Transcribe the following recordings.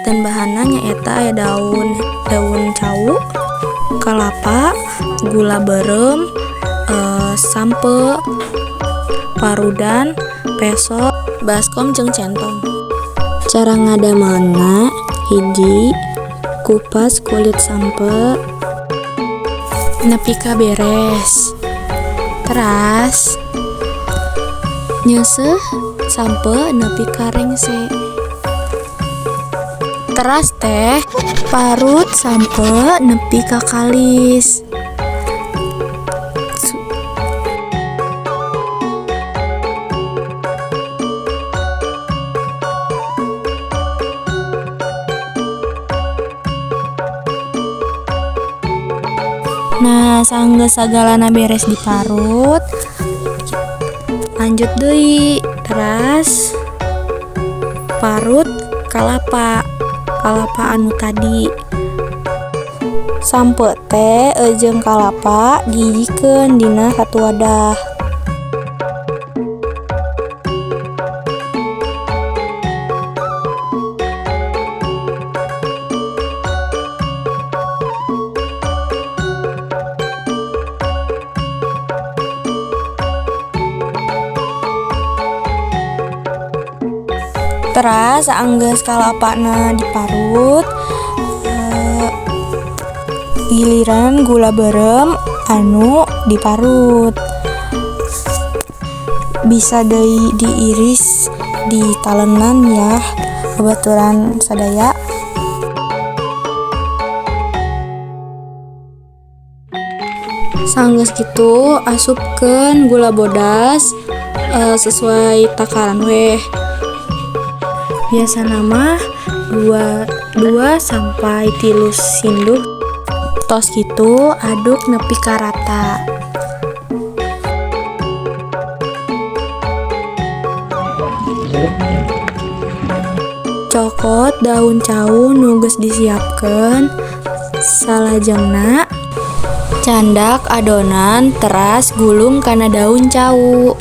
Dan bahanna nyaeta aya daun cawu, kalapa, gula berem, sampe, parudan, peso, baskom jeung centong. Cara ngadamelna: hiji, kupas kulit sampe nepi ka beres. Teras nyeuseuh sampe nepi ka rengse. Teras teh parut sampe nepi ka kalis. Nah, sanggeus sagalana beres diparut, lanjut deui. Teras parut kalapa anu tadi. Sampe teh jeung kalapa dijiekeun dina satu wadah. Teras saanggeus kalapana diparut, giliran gula berem anu diparut. Bisa deui diiris di talenan ya, babaturan sadaya. Sanggeus kitu asupkeun gula bodas sesuai takaran weh. Biasana mah 2 sampai 3 sinduh. Tos kitu aduk nepi ka rata. Cokot daun cawu nu geus disiapkeun. Salajengna candak adonan teras gulung kana daun cawu.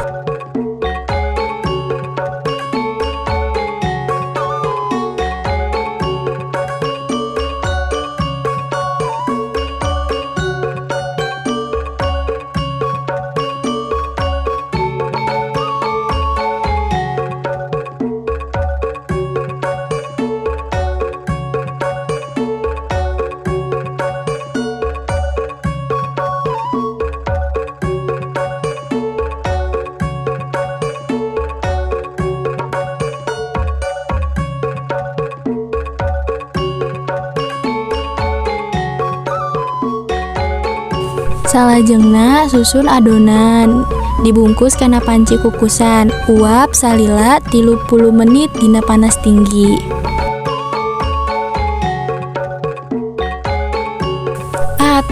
Salajengna susun adonan, dibungkus kana panci kukusan, uap salila 30 menit dina panas tinggi.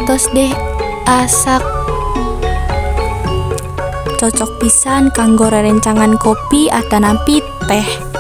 Tos deh asak. Cocok pisan kanggo rerencangan kopi atanapi teh.